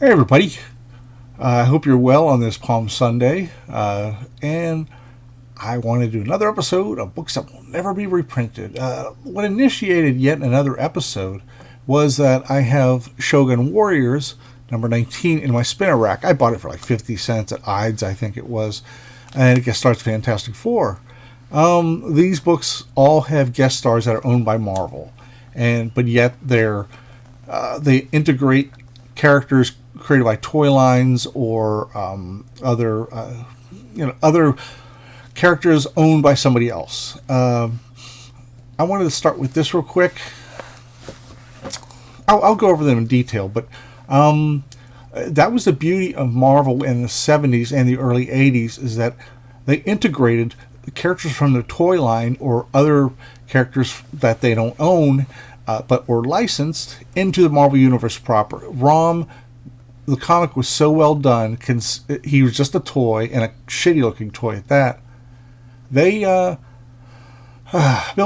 Hey everybody, I hope you're well on this Palm Sunday, and I want to do another episode of books that will never be reprinted. What initiated yet another episode was that I have Shogun Warriors number 19 in my spinner rack. I bought it for like 50 cents at Ides, I think it was, and it starts Fantastic Four. These books all have guest stars that are owned by Marvel, but yet they integrate characters created by toy lines or other characters owned by somebody else. I wanted to start with this real quick. I'll go over them in detail, but that was the beauty of Marvel in the 70s and the early 80s, is that they integrated the characters from the toy line or other characters that they don't own but were licensed into the Marvel Universe proper. ROM, the comic was so well done. He was just a toy, and a shitty looking toy at that. They, Bill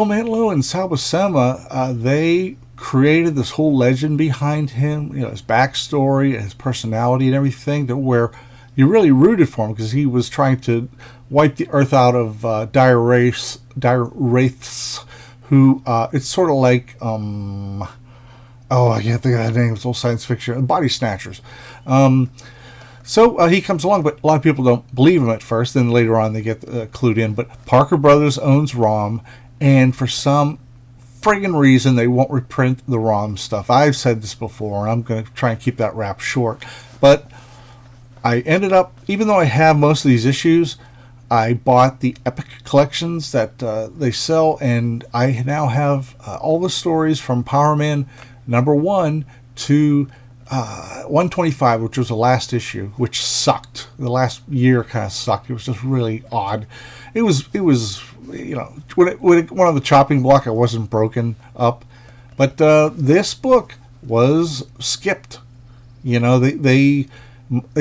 Mantlo and Sal Buscema, they created this whole legend behind him, his backstory, his personality, and everything, to where you really rooted for him because he was trying to wipe the earth out of dire wraiths, who it's sort of like I can't think of that name. It's all science fiction. Body snatchers. So he comes along, but a lot of people don't believe him at first. Then later on, they get clued in. But Parker Brothers owns ROM, and for some friggin' reason, they won't reprint the ROM stuff. I've said this before, and I'm going to try and keep that rap short. But I ended up, even though I have most of these issues, I bought the Epic collections that they sell, and I now have all the stories from Power Man number 1 to 125, which was the last issue, which sucked. The last year kind of sucked. It was just really odd. It was when it went on the chopping block, it wasn't broken up. But this book was skipped. They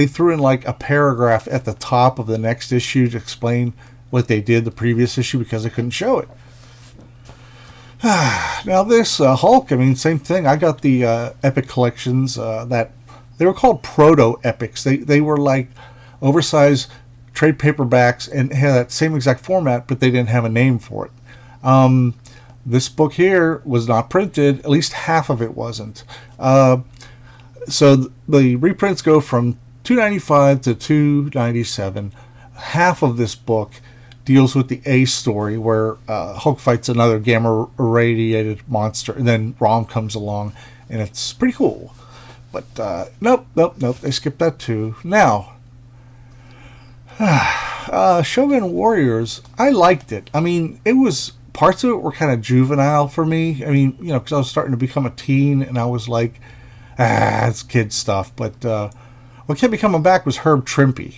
threw in like a paragraph at the top of the next issue to explain what they did the previous issue because they couldn't show it. Now this Hulk, same thing. I got the Epic collections that they were called proto-epics. They were like oversized trade paperbacks and had that same exact format, but they didn't have a name for it. This book here was not printed. At least half of it wasn't. So the reprints go from $2.95 to $2.97. Half of this book deals with the A story where Hulk fights another gamma irradiated monster, and then ROM comes along, and it's pretty cool. But nope. They skipped that too. Now, Shogun Warriors, I liked it. It was, parts of it were kind of juvenile for me. Because I was starting to become a teen, and I was like, it's kid stuff. But what kept me coming back was Herb Trimpe.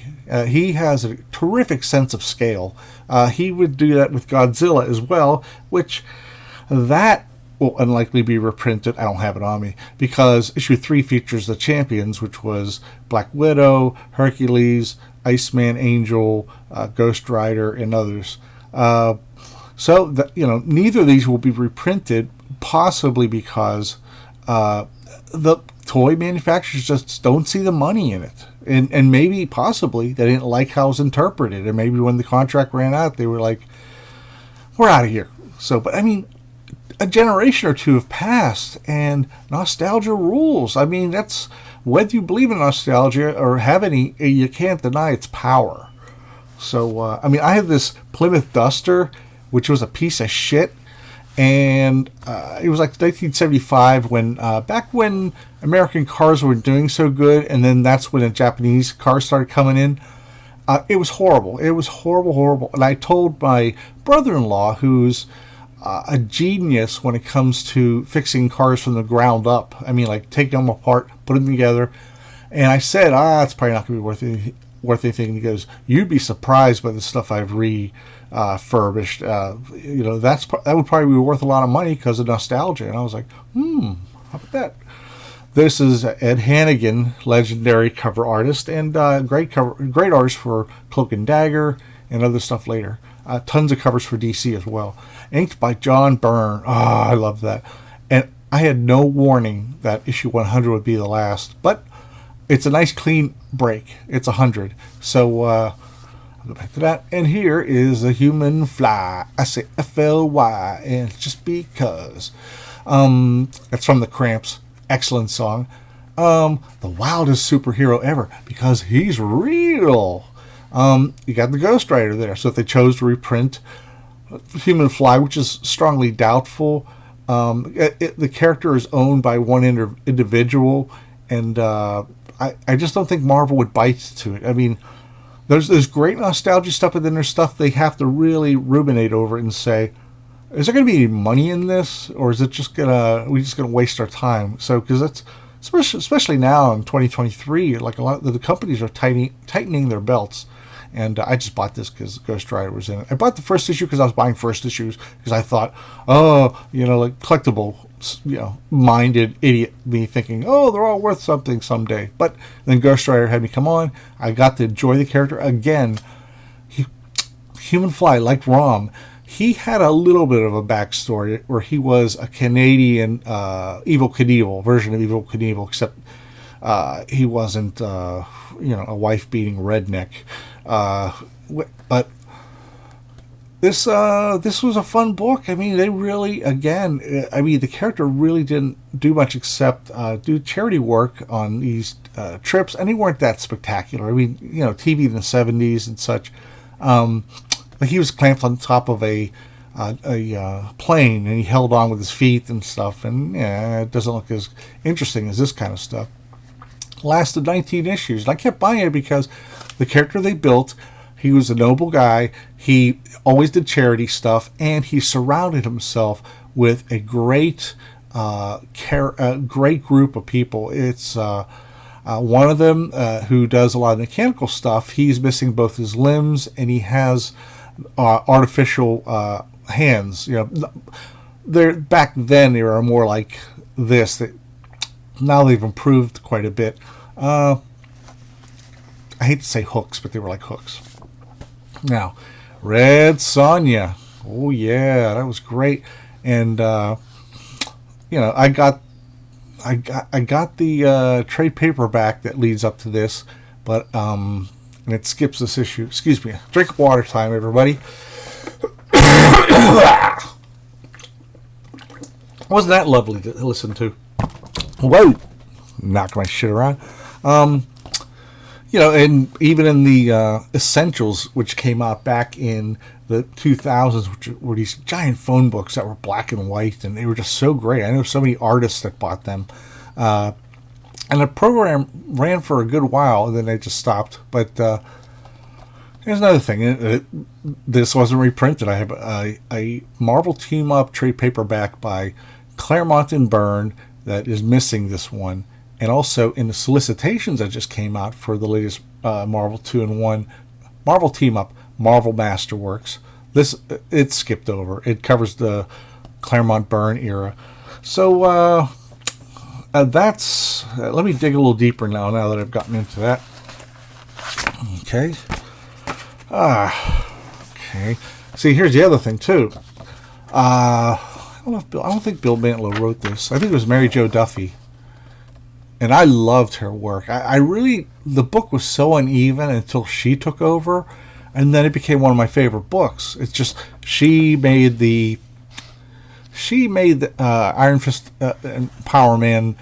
He has a terrific sense of scale. He would do that with Godzilla as well, which that will unlikely be reprinted. I don't have it on me because issue 3 features the champions, which was Black Widow, Hercules, Iceman, Angel, Ghost Rider, and others. Neither of these will be reprinted, possibly because the toy manufacturers just don't see the money in it. And maybe, possibly, they didn't like how it was interpreted. And maybe when the contract ran out, they were like, we're out of here. So, but a generation or two have passed, and nostalgia rules. That's, whether you believe in nostalgia or have any, you can't deny its power. So, I have this Plymouth Duster, which was a piece of shit. And it was like 1975 when back when American cars were doing so good, and then that's when the Japanese cars started coming in. It was horrible. It was horrible. And I told my brother-in-law, who's a genius when it comes to fixing cars from the ground up. Like taking them apart, putting them together. And I said, it's probably not going to be worth anything. And he goes, you'd be surprised by the stuff I've refurbished. That would probably be worth a lot of money because of nostalgia. And I was like, how about that? This is Ed Hannigan, legendary cover artist, and great artist for Cloak and Dagger and other stuff later. Tons of covers for DC as well. Inked by John Byrne. I love that. And I had no warning that issue 100 would be the last, but it's a nice clean break. It's 100. So I'll go back to that. And here is a human fly. I say FLY, and it's just because. That's from the Cramps. Excellent song. The wildest superhero ever, because he's real. You got the Ghost Rider there. So if they chose to reprint Human Fly, which is strongly doubtful, the character is owned by one individual, and I just don't think Marvel would bite to it. I mean, there's great nostalgia stuff, but then there's stuff they have to really ruminate over and say, is there going to be any money in this, or is it just we just gonna waste our time? So because that's especially now in 2023, like a lot of the companies are tightening their belts. And I just bought this because Ghost Rider was in it. I bought the first issue because I was buying first issues because I thought, like collectible, minded idiot me thinking, they're all worth something someday. But then Ghost Rider had me come on. I got to enjoy the character again. Human Fly, like ROM, he had a little bit of a backstory where he was a Canadian Evel Knievel version of Evel Knievel, except he wasn't, a wife-beating redneck. But this was a fun book. I mean, they really, the character really didn't do much except do charity work on these trips, and they weren't that spectacular. I mean, TV in the 70s and such. Like he was clamped on top of a plane, and he held on with his feet and stuff, and it doesn't look as interesting as this kind of stuff. Lasted 19 issues, and I kept buying it because the character they built, he was a noble guy, he always did charity stuff, and he surrounded himself with a great great group of people. It's one of them who does a lot of mechanical stuff. He's missing both his limbs, and he has artificial hands. Back then they were more like this. Now they've improved quite a bit. I hate to say hooks, but they were like hooks. Now, Red Sonja. Oh yeah, that was great. And I got the trade paperback that leads up to this, but and it skips this issue. Excuse me. Drink water time, everybody. Wasn't that lovely to listen to? Whoa! Knocked my shit around. And even in the Essentials, which came out back in the 2000s, which were these giant phone books that were black and white, and they were just so great. I know so many artists that bought them. And the program ran for a good while, and then they just stopped. But here's another thing. This wasn't reprinted. I have a Marvel Team-Up trade paperback by Claremont and Byrne that is missing this one. And also in the solicitations that just came out for the latest Marvel 2-in-1 Marvel Team-Up, Marvel Masterworks, it skipped over. It covers the Claremont Byrne era. So that's... let me dig a little deeper now that I've gotten into that. Okay. Okay. See, here's the other thing, too. I don't think Bill Mantlo wrote this. I think it was Mary Jo Duffy. And I loved her work. The book was so uneven until she took over, and then it became one of my favorite books. It's just, she made the Iron Fist and Power Man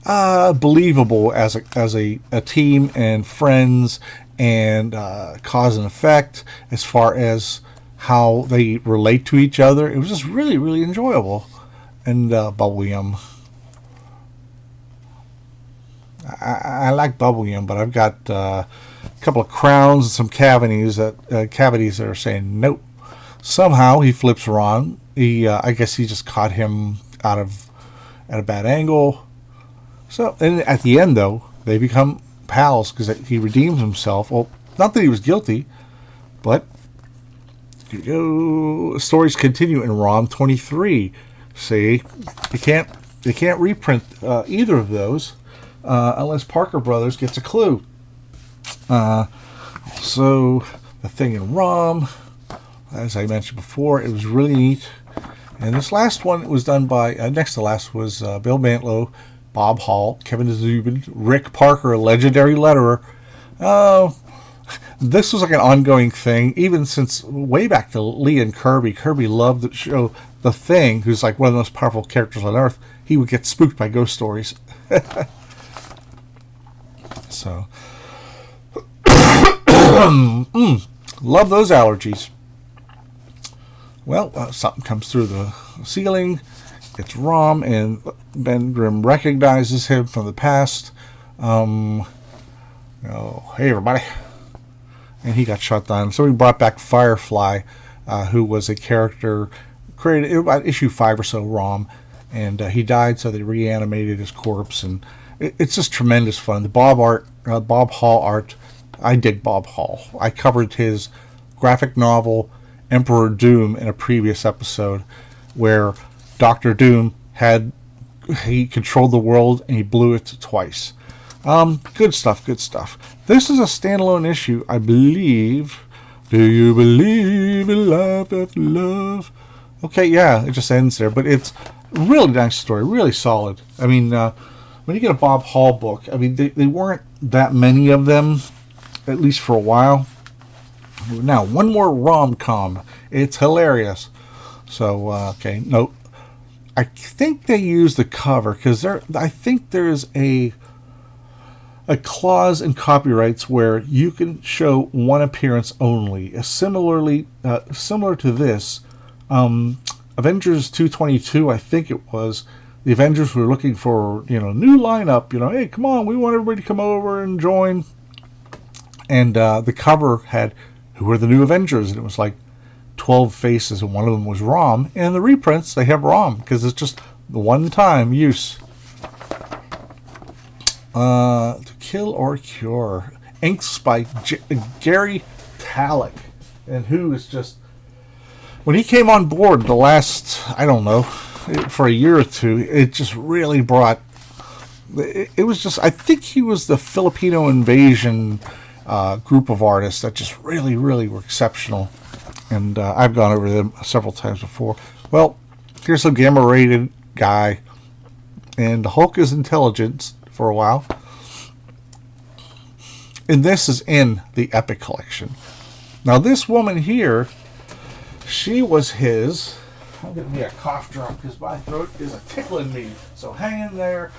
believable as a team and friends and cause and effect as far as how they relate to each other. It was just really, really enjoyable. And bubblegum. I like bubblegum, but I've got a couple of crowns and some cavities that are saying nope. Somehow he flips Ron. I guess he just caught him at a bad angle. So, and at the end though, they become pals because he redeems himself. Well, not that he was guilty, but stories continue in ROM 23. See, they can't reprint either of those. Unless Parker Brothers gets a clue. So the thing in ROM, as I mentioned before, it was really neat. And this last one was done by, next to last was Bill Mantlo, Bob Hall, Kevin Zubin, Rick Parker, a legendary letterer. This was like an ongoing thing, even since way back to Lee and Kirby. Kirby loved the show The Thing, who's like one of the most powerful characters on Earth. He would get spooked by ghost stories. So, love those allergies. Well, something comes through the ceiling. It's ROM, and Ben Grimm recognizes him from the past. Oh, hey everybody. And he got shut down. So we brought back Firefly, who was a character created about issue 5 or so ROM, and he died, so they reanimated his corpse, and it's just tremendous fun. The Bob Hall art, I dig Bob Hall. I covered his graphic novel Emperor Doom in a previous episode, where Dr. Doom he controlled the world and he blew it twice. Good stuff, good stuff. This is a standalone issue, I believe. Do you believe in life after love? Okay, yeah, it just ends there, but it's a really nice story, really solid. I mean, when you get a Bob Hall book, I mean, they weren't that many of them, at least for a while. Now, one more rom-com. It's hilarious. So, okay, no. I think they use the cover, because I think there's a clause in copyrights where you can show one appearance only. Similar to this, Avengers 222, I think it was, the Avengers were looking for, new lineup, hey, come on, we want everybody to come over and join. And the cover had, who are the new Avengers? And it was like 12 faces, and one of them was ROM. And the reprints, they have ROM, because it's just the one-time use. To Kill or Cure. Inks by Gary Talek. And who is just... When he came on board the last, I don't know, for a year or two, it just really brought... It was just... I think he was the Filipino invasion group of artists that just really, really were exceptional. And I've gone over them several times before. Well, here's a gamma-rated guy. And the Hulk is intelligent for a while. And this is in the Epic Collection. Now, this woman here, she was his... I'm going to be a cough drop because my throat is tickling me. So hang in there.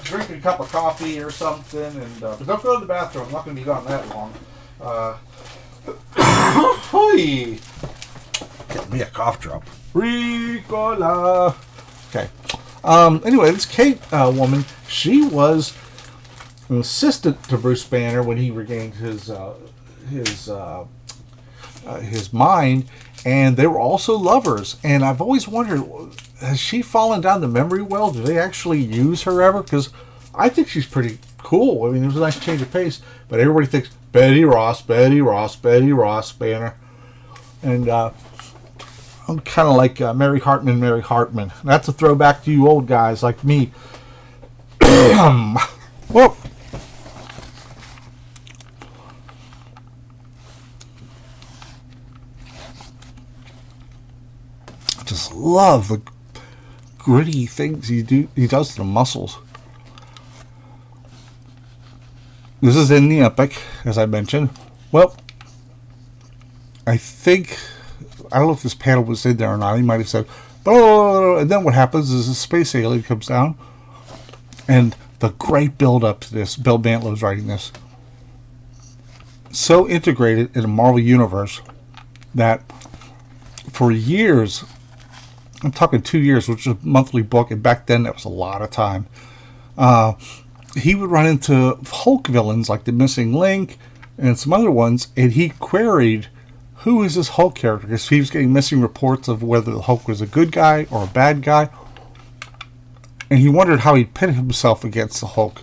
Drink a cup of coffee or something. And but don't go to the bathroom. I'm not going to be gone that long. Get me a cough drop. Ricola. Okay. Anyway, this Kate woman, she was an assistant to Bruce Banner when he regained his mind, and they were also lovers. And I've always wondered, has she fallen down the memory well? Do they actually use her ever? Because I think she's pretty cool. I mean, it was a nice change of pace, but everybody thinks Betty Ross, Banner. And I'm kind of like Mary Hartman. That's a throwback to you old guys like me. Well, I just love the gritty things he does to the muscles. This is in the Epic, as I mentioned. Well, I don't know if this panel was in there or not. He might have said, oh, and then what happens is a space alien comes down, and the great build-up to this, Bill Mantlow's writing this, so integrated in the Marvel Universe that for years, I'm talking 2 years, which is a monthly book, and back then that was a lot of time, he would run into Hulk villains like the Missing Link and some other ones, and he queried, who is this Hulk character? Because he was getting missing reports of whether the Hulk was a good guy or a bad guy. And he wondered how he'd pit himself against the Hulk.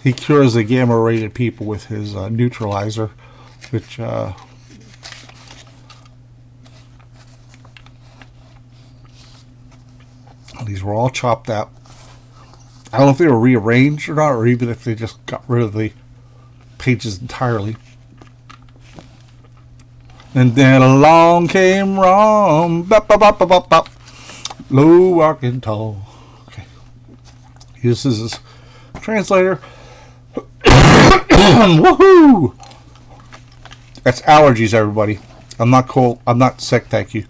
He cures the gamma-rated people with his neutralizer, which... these were all chopped out. I don't know if they were rearranged or not, or even if they just got rid of the pages entirely. And then along came ROM. Bop, bop, bop, bop, bop. Low, walking tall. Okay. This is his translator. Woohoo! That's allergies, everybody. I'm not cold. I'm not sick, thank you.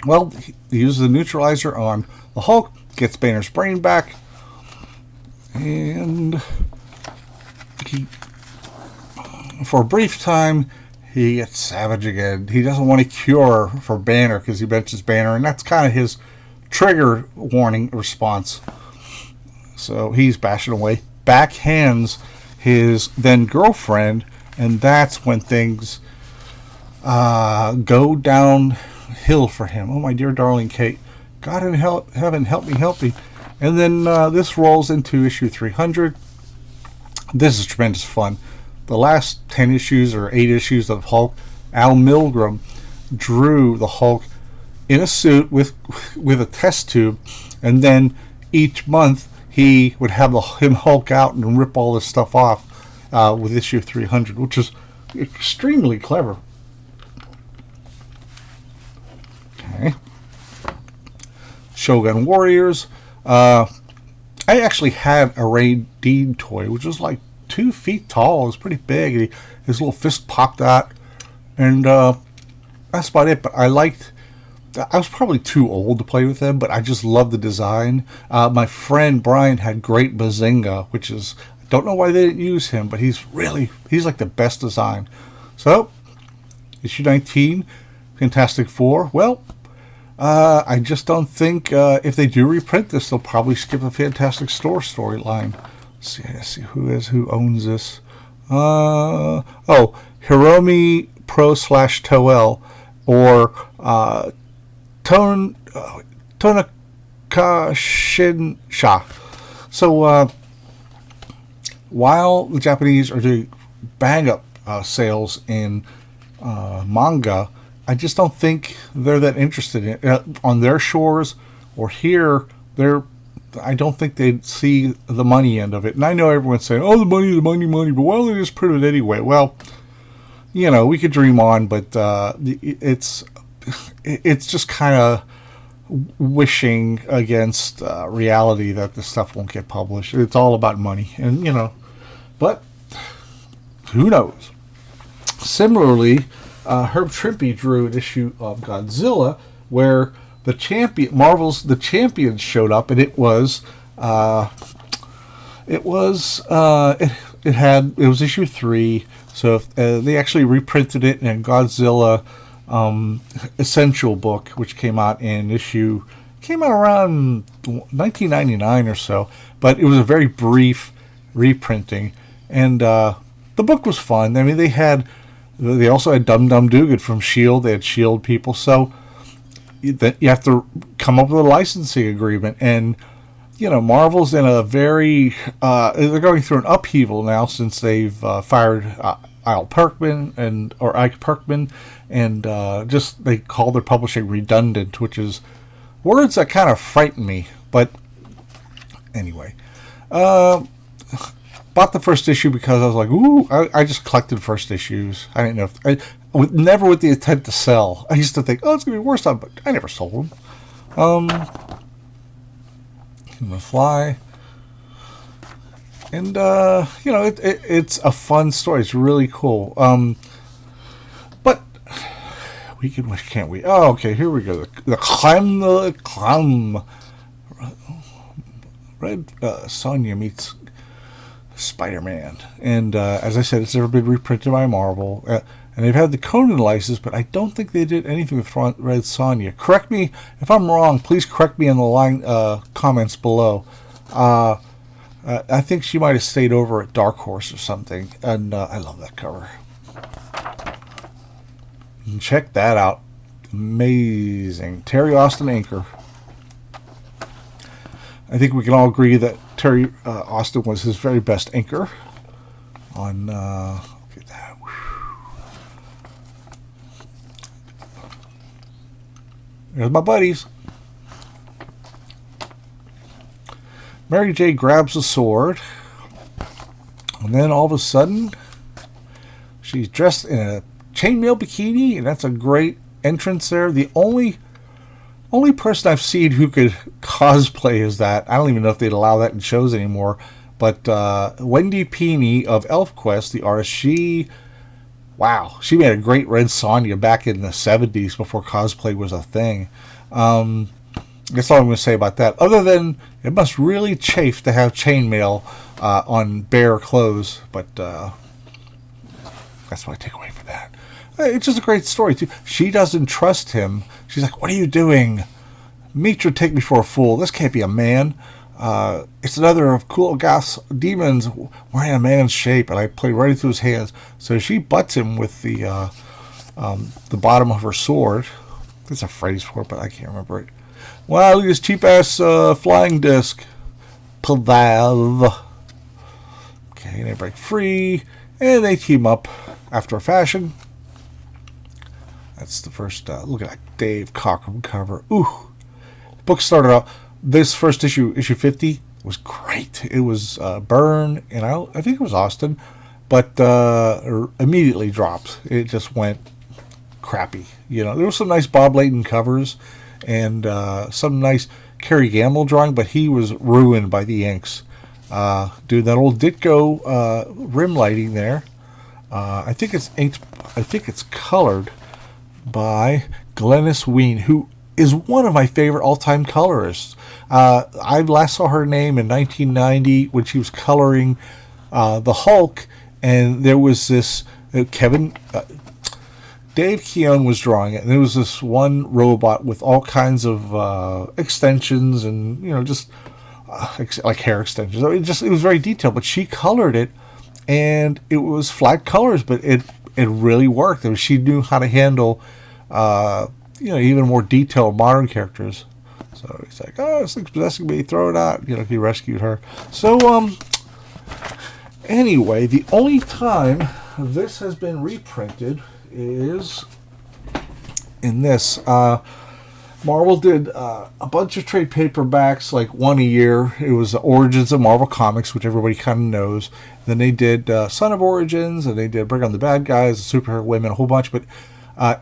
Well, he uses the neutralizer on the Hulk, gets Banner's brain back, and for a brief time, he gets savage again. He doesn't want a cure for Banner because he mentions Banner, and that's kind of his trigger warning response. So he's bashing away, backhands his then girlfriend, and that's when things go downhill for him. Oh, my dear darling Kate, God in heaven, help me. And then this rolls into issue 300. This is tremendous fun. The last 10 issues or 8 issues of Hulk, Al Milgrom drew the Hulk in a suit with a test tube, and then each month he would have him Hulk out and rip all this stuff off with issue 300, which is extremely clever. Okay. Shogun Warriors. I actually had a Ray Dean toy, which was like 2 feet tall. It was pretty big. And his little fist popped out, and that's about it. But I was probably too old to play with them, but I just loved the design. My friend Brian had Great Bazinga, which is, I don't know why they didn't use him, but he's like the best design. So, issue 19, Fantastic Four. Well, I just don't think if they do reprint this, they'll probably skip the Fantastic Four storyline. Let's see who owns this. Hiromi Pro / Toel, or Tonaka Shinsha. So while the Japanese are doing bang up sales in manga, I just don't think they're that interested in it on their shores or here. I don't think they'd see the money end of it. And I know everyone's saying, "Oh, the money," but why don't they just print it anyway? Well, we could dream on, but it's just kind of wishing against reality that the stuff won't get published. It's all about money, and but who knows? Similarly, Herb Trimpe drew an issue of Godzilla where the champions showed up, and it was issue 3. So they actually reprinted it in Godzilla Essential book, which came out around 1999 or so, but it was a very brief reprinting, and the book was fun. I mean, they also had Dum Dum Dugan from S.H.I.E.L.D. They had S.H.I.E.L.D. people, so you have to come up with a licensing agreement, and Marvel's in a very they're going through an upheaval now since they've fired Ike Perkman, and just they call their publishing redundant, which is words that kind of frighten me. But anyway, bought the first issue because I was like, ooh, I just collected first issues. I didn't know never with the intent to sell. I used to think, it's gonna be worse on, but I never sold them. Human Fly, and it's a fun story. It's really cool. But we can wish, can't we? Oh, okay. Here we go. The clam. Red Sonja meets Spider-Man, and as I said, it's never been reprinted by Marvel. And they've had the Conan license, but I don't think they did anything with Red Sonja. Correct me if I'm wrong. Please correct me in the line comments below. I think she might have stayed over at Dark Horse or something, and I love that cover. And check that out. Amazing. Terry Austin inker. I think we can all agree that Terry Austin was his very best inker on... look at that. There's my buddies. Mary J grabs a sword, and then all of a sudden, she's dressed in a chainmail bikini, and that's a great entrance there. The only person I've seen who could cosplay is that. I don't even know if they'd allow that in shows anymore. But Wendy Peeney of ElfQuest, the artist, she made a great Red Sonja back in the 70s before cosplay was a thing. That's all I'm going to say about that. Other than it must really chafe to have chainmail on bare clothes. But that's what I take away from that. It's just a great story, too. She doesn't trust him. She's like, what are you doing? Mitra, take me for a fool. This can't be a man. It's another of Kul'Gath's demons wearing a man's shape, and I played right into his hands. So she butts him with the bottom of her sword. There's a phrase for it, but I can't remember it. Wow, look at this cheap-ass flying disc. Pavav. Okay, they break free, and they team up after a fashion. That's the first look at that Dave Cockrum cover. Ooh. Book started out. This first issue 50, was great. It was Byrne, and I think it was Austin, but immediately dropped. It just went crappy. There were some nice Bob Layton covers and some nice Kerry Gamble drawing, but he was ruined by the inks. Dude, that old Ditko rim lighting there. I think it's inked. I think it's colored by Glennis Ween, who is one of my favorite all-time colorists. I last saw her name in 1990 when she was coloring the Hulk, and there was this Dave Keown was drawing it, and there was this one robot with all kinds of extensions and just like hair extensions. It was very detailed, but she colored it, and it was flat colors, but it really worked. She knew how to handle even more detailed modern characters. So he's like, oh, this thing's possessing me, throw it out. He rescued her. So anyway, the only time this has been reprinted is in this. Marvel did a bunch of trade paperbacks, like one a year. It was the Origins of Marvel Comics, which everybody kind of knows. Then they did Son of Origins, and they did Bring on the Bad Guys, Superhero Women, a whole bunch. But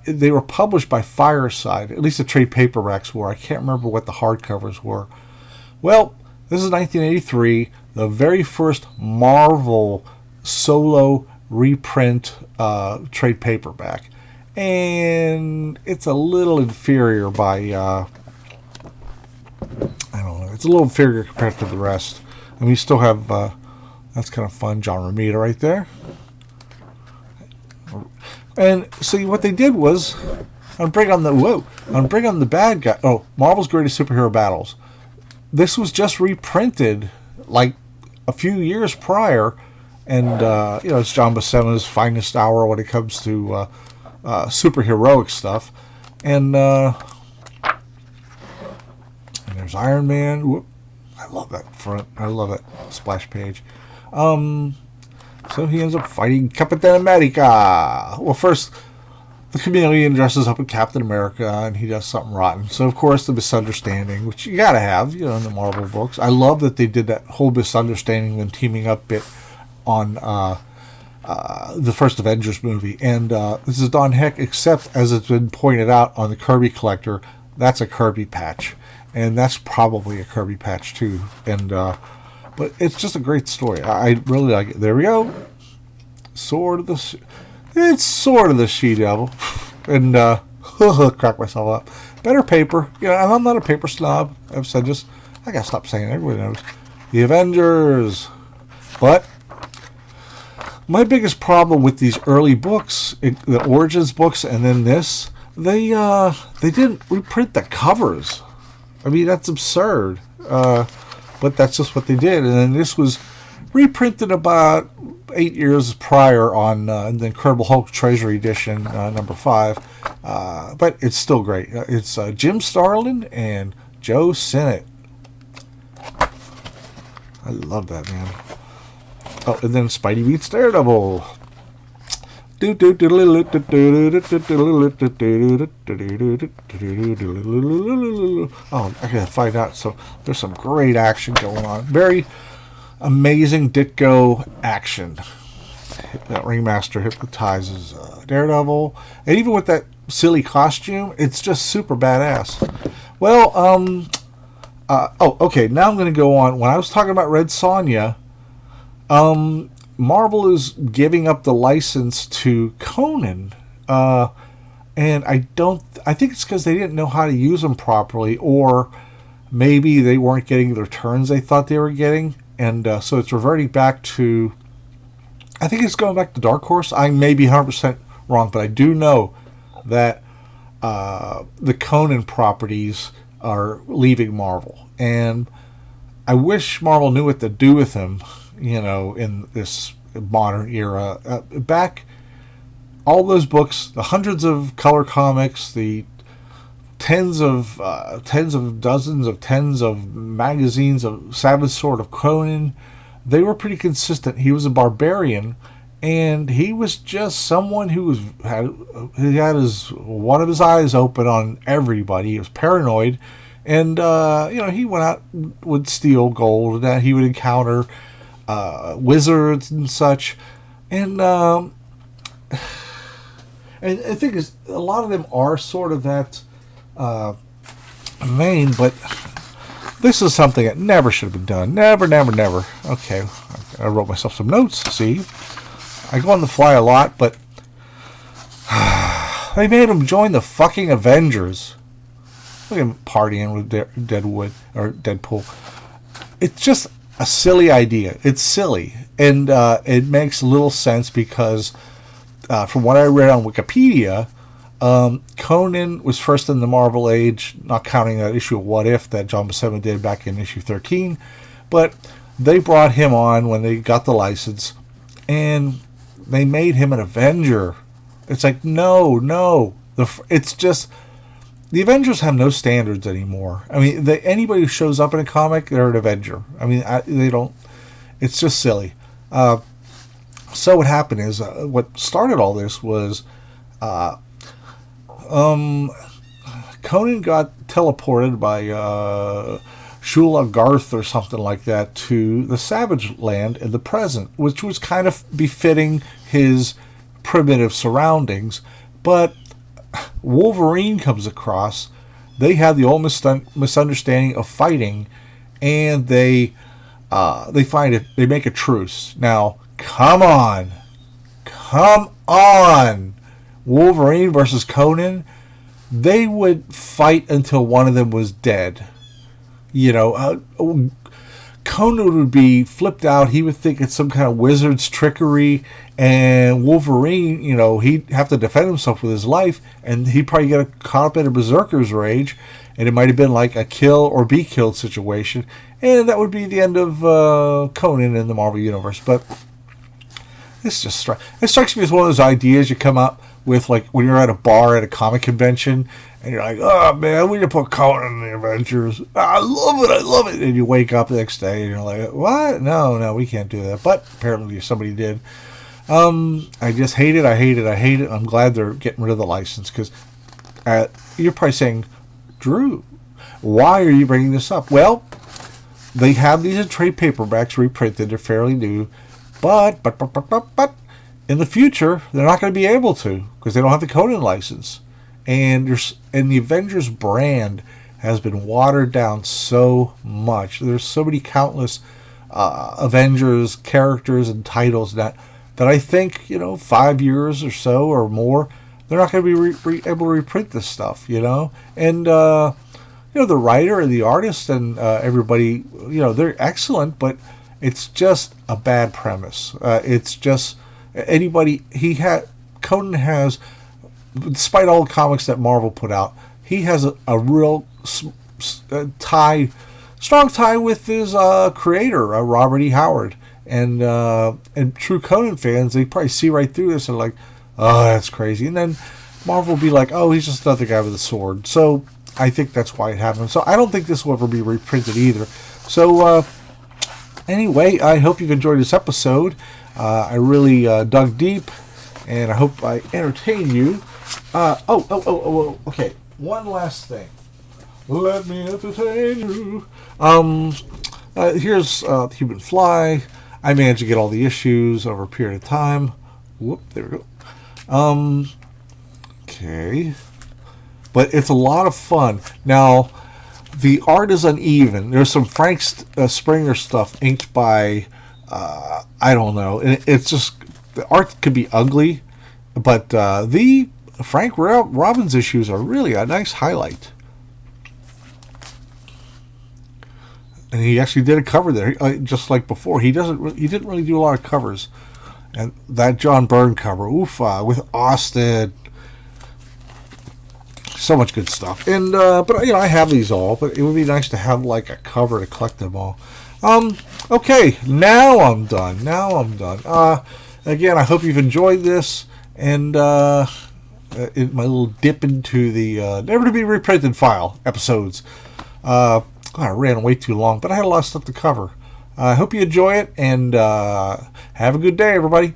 they were published by Fireside. At least the trade paperbacks were. I can't remember what the hardcovers were. Well, this is 1983, the very first Marvel solo reprint trade paperback. And it's a little inferior by, I don't know, it's a little inferior compared to the rest. And we still have, that's kind of fun, John Romita right there. And see, what they did was, on Bring on the Bad Guy, Marvel's Greatest Superhero Battles. This was just reprinted, like, a few years prior, and, it's John Buscema's finest hour when it comes to, superheroic stuff. And there's Iron Man. Whoop. I love that front. I love that splash page. So he ends up fighting Captain America. Well, first, the chameleon dresses up as Captain America, and he does something rotten. So, of course, the misunderstanding, which you gotta have, in the Marvel books. I love that they did that whole misunderstanding and teaming up bit on the first Avengers movie. And this is Don Heck, except, as it's been pointed out on the Kirby Collector, that's a Kirby patch. And that's probably a Kirby patch, too. And but it's just a great story. I really like it. There we go. It's Sword of the She-Devil. And crack myself up. Better paper. And I'm not a paper snob. I've said just, I gotta stop saying it. Everybody knows. The Avengers. But my biggest problem with these early books, the Origins books, and then this, they didn't reprint the covers. I mean, that's absurd. But that's just what they did. And then this was reprinted about 8 years prior on the Incredible Hulk Treasury Edition, number 5. But it's still great. It's Jim Starlin and Joe Sinnott. I love that, man. Oh, and then Spidey meets Daredevil. Oh, I gotta find out. So there's some great action going on. Very amazing Ditko action. that Ringmaster hypnotizes Daredevil, and even with that silly costume, it's just super badass. Well, okay. Now I'm going to go on. When I was talking about Red Sonja, Marvel is giving up the license to Conan, and I think it's because they didn't know how to use them properly, or maybe they weren't getting the returns they thought they were getting, and so it's reverting back to. I think it's going back to Dark Horse. I may be 100% wrong, but I do know that the Conan properties are leaving Marvel, and I wish Marvel knew what to do with him. In this modern era, back all those books, the hundreds of color comics, the tens of dozens of tens of magazines of Savage Sword of Conan, they were pretty consistent. He was a barbarian, and he was just someone who had one of his eyes open on everybody. He was paranoid, and he went out, would steal gold, and that he would encounter wizards and such, and I think a lot of them are sort of that vein, but this is something that never should have been done. Never. Okay, I wrote myself some notes. See, I go on the fly a lot, but they made him join the fucking Avengers. Look at him partying with Deadpool. It's just a silly idea. It's silly, and it makes little sense because from what I read on Wikipedia, Conan was first in the Marvel Age, not counting that issue of What If that John Buscema did back in issue 13, but they brought him on when they got the license, and they made him an Avenger. It's like, no. It's just... The Avengers have no standards anymore. I mean, anybody who shows up in a comic, they're an Avenger. I mean, they don't... It's just silly. So what happened is, what started all this was... Conan got teleported by Shula Garth or something like that to the Savage Land in the present, which was kind of befitting his primitive surroundings. But Wolverine comes across. They have the old misunderstanding of fighting, and they find it. They make a truce. Now, come on, Wolverine versus Conan. They would fight until one of them was dead. Conan would be flipped out. He would think it's some kind of wizard's trickery, and Wolverine, he'd have to defend himself with his life, and he'd probably get caught up in a berserker's rage, and it might have been like a kill or be killed situation, and that would be the end of Conan in the Marvel Universe. But it strikes me as one of those ideas you come up with, like when you're at a bar at a comic convention, and you're like, oh man, we need to put Conan in the Avengers. I love it. And you wake up the next day and you're like, what? No, we can't do that. But apparently somebody did. I just hate it. I hate it. I'm glad they're getting rid of the license, because you're probably saying, Drew, why are you bringing this up? Well, they have these in trade paperbacks reprinted. They're fairly new. But in the future, they're not going to be able to, because they don't have the Conan license. And the Avengers brand has been watered down so much. There's so many countless Avengers characters and titles that I think, 5 years or so or more, they're not going to be able to reprint this stuff, And, the writer and the artist and everybody, they're excellent, but it's just a bad premise. It's just Conan has, despite all the comics that Marvel put out, he has a real strong tie with his creator, Robert E. Howard. And true Conan fans, they probably see right through this and like, oh, that's crazy. And then Marvel will be like, oh, he's just another guy with a sword. So I think that's why it happened. So I don't think this will ever be reprinted either. So anyway, I hope you've enjoyed this episode. I really dug deep, and I hope I entertained you. Okay. One last thing. Let me entertain you. Here's Human Fly. I managed to get all the issues over a period of time. Whoop, there we go. Okay. But it's a lot of fun. Now, the art is uneven. There's some Frank Springer stuff inked by, I don't know. It's just, the art could be ugly, but the Frank Robbins issues are really a nice highlight. And he actually did a cover there, just like before. He didn't really do a lot of covers. And that John Byrne cover, with Austin. So much good stuff. And but I have these all, but it would be nice to have like a cover to collect them all. Okay, now I'm done. Again, I hope you've enjoyed this, and my little dip into the never to be reprinted file episodes. I ran way too long, but I had a lot of stuff to cover. I hope you enjoy it, and have a good day, everybody.